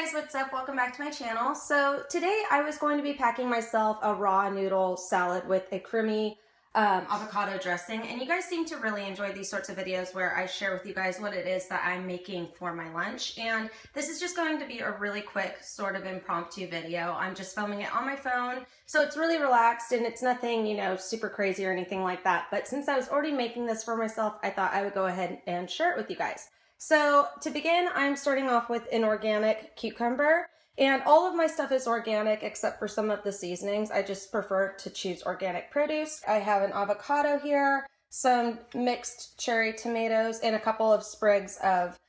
guys, what's up? Welcome back to my channel. So today I was going to be packing myself a raw noodle salad with a creamy avocado dressing, and you guys seem to really enjoy these sorts of videos where I share with you guys what it is that I'm making for my lunch. And this is just going to be a really quick sort of impromptu video. I'm just filming it on my phone, so it's really relaxed and it's nothing, you know, super crazy or anything like that. But since I was already making this for myself, I thought I would go ahead and share it with you guys. So to begin, I'm starting off with an organic cucumber, and all of my stuff is organic except for some of the seasonings. I just prefer to choose organic produce. I have an avocado here, some mixed cherry tomatoes, and a couple of sprigs of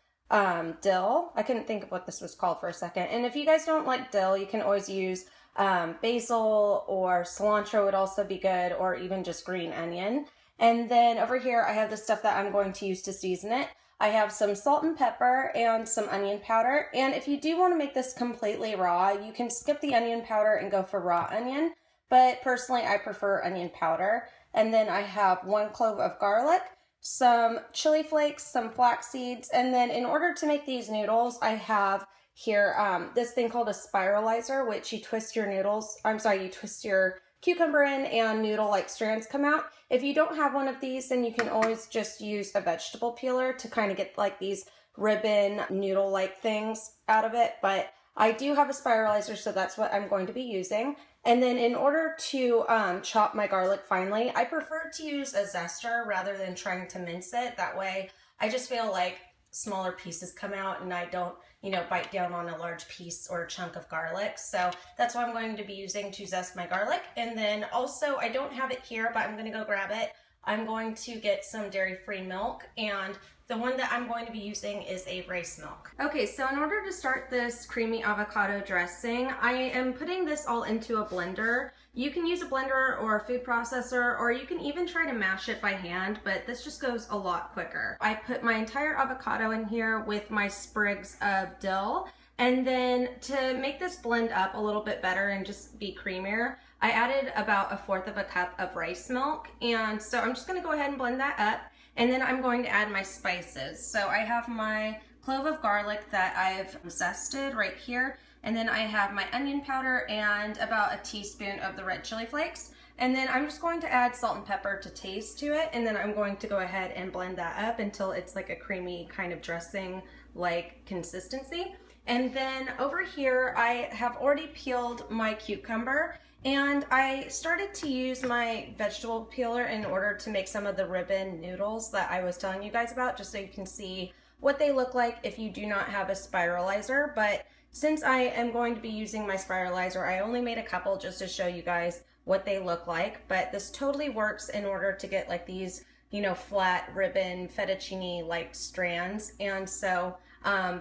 dill. I couldn't think of what this was called for a second. And if you guys don't like dill, you can always use basil or cilantro would also be good, or even just green onion. And then over here, I have the stuff that I'm going to use to season it. I have some salt and pepper and some onion powder. And if you do want to make this completely raw, you can skip the onion powder and go for raw onion. But personally, I prefer onion powder. And then I have 1 clove of garlic, some chili flakes, some flax seeds. And then in order to make these noodles, I have here this thing called a spiralizer, which you twist your you twist your cucumber in and noodle-like strands come out. If you don't have one of these, then you can always just use a vegetable peeler to kind of get like these ribbon noodle-like things out of it. But I do have a spiralizer, so that's what I'm going to be using. And then in order to chop my garlic finely, I prefer to use a zester rather than trying to mince it. That way, I just feel like smaller pieces come out and I don't, you know, bite down on a large piece or a chunk of garlic. So that's what I'm going to be using to zest my garlic. And then also, I don't have it here, but I'm going to go grab it. I'm going to get some dairy-free milk, and the one that I'm going to be using is a rice milk. Okay, so in order to start this creamy avocado dressing, I am putting this all into a blender. You can use a blender or a food processor, or you can even try to mash it by hand, but this just goes a lot quicker. I put my entire avocado in here with my sprigs of dill, and then to make this blend up a little bit better and just be creamier, I added about 1/4 of a cup of rice milk. And so I'm just gonna go ahead and blend that up. And then I'm going to add my spices. So I have my clove of garlic that I've zested right here. And then I have my onion powder and about a teaspoon of the red chili flakes. And then I'm just going to add salt and pepper to taste to it. And then I'm going to go ahead and blend that up until it's like a creamy kind of dressing like consistency. And then over here, I have already peeled my cucumber. And I started to use my vegetable peeler in order to make some of the ribbon noodles that I was telling you guys about, just so you can see what they look like if you do not have a spiralizer. But since I am going to be using my spiralizer, I only made a couple just to show you guys what they look like. But this totally works in order to get like these, you know, flat ribbon fettuccine-like strands. And so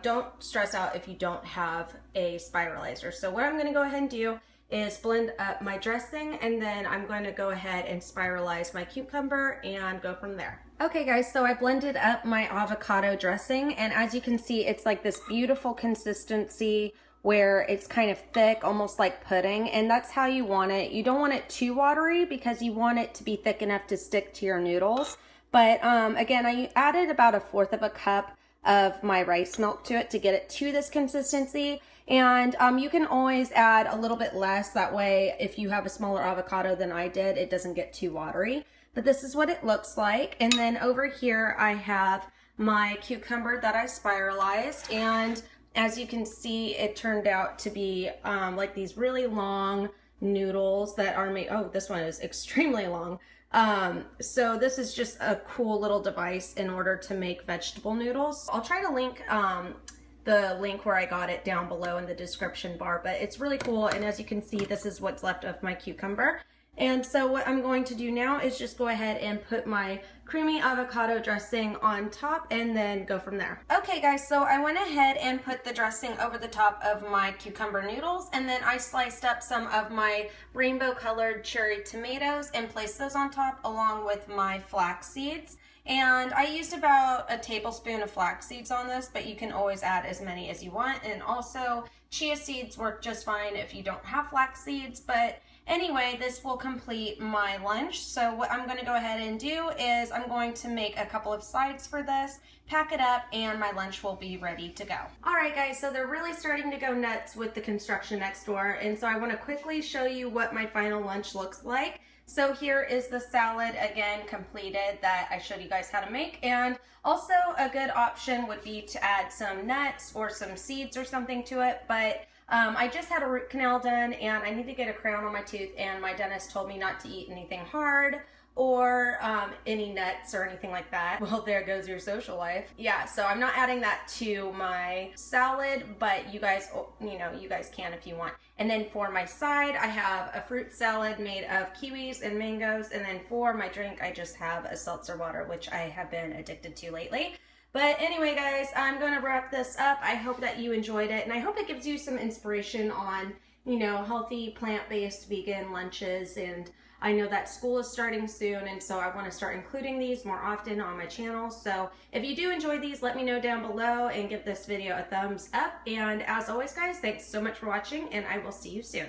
don't stress out if you don't have a spiralizer. So what I'm gonna go ahead and do is blend up my dressing, and then I'm going to go ahead and spiralize my cucumber and go from there. Okay guys, so I blended up my avocado dressing, and as you can see, it's like this beautiful consistency where it's kind of thick, almost like pudding, and that's how you want it. You don't want it too watery because you want it to be thick enough to stick to your noodles. But again, I added about 1/4 of a cup of my rice milk to it to get it to this consistency. And you can always add a little bit less. That way, if you have a smaller avocado than I did, it doesn't get too watery. But this is what it looks like. And then over here, I have my cucumber that I spiralized. And as you can see, it turned out to be like these really long noodles that are made. Oh, this one is extremely long. So this is just a cool little device in order to make vegetable noodles. I'll try to link the link where I got it down below in the description bar, but it's really cool. And as you can see, this is what's left of my cucumber. And so what I'm going to do now is just go ahead and put my creamy avocado dressing on top and then go from there. Okay guys, so I went ahead and put the dressing over the top of my cucumber noodles, and then I sliced up some of my rainbow colored cherry tomatoes and placed those on top along with my flax seeds. And I used about a tablespoon of flax seeds on this, but you can always add as many as you want. And also chia seeds work just fine if you don't have flax seeds, but Anyway, this will complete my lunch. So what I'm gonna go ahead and do is I'm going to make a couple of sides for this, pack it up, and my lunch will be ready to go. All right, guys, so they're really starting to go nuts with the construction next door. And so I wanna quickly show you what my final lunch looks like. So here is the salad, again, completed, that I showed you guys how to make. And also a good option would be to add some nuts or some seeds or something to it. But I just had a root canal done and I need to get a crown on my tooth, and my dentist told me not to eat anything hard or any nuts or anything like that. Well, there goes your social life. Yeah, so I'm not adding that to my salad, but you guys, you know, you guys can if you want. And then for my side, I have a fruit salad made of kiwis and mangoes. And then for my drink, I just have a seltzer water, which I have been addicted to lately. But anyway, guys, I'm going to wrap this up. I hope that you enjoyed it, and I hope it gives you some inspiration on, you know, healthy, plant-based, vegan lunches. And I know that school is starting soon, and so I want to start including these more often on my channel. So if you do enjoy these, let me know down below and give this video a thumbs up. And as always, guys, thanks so much for watching, and I will see you soon.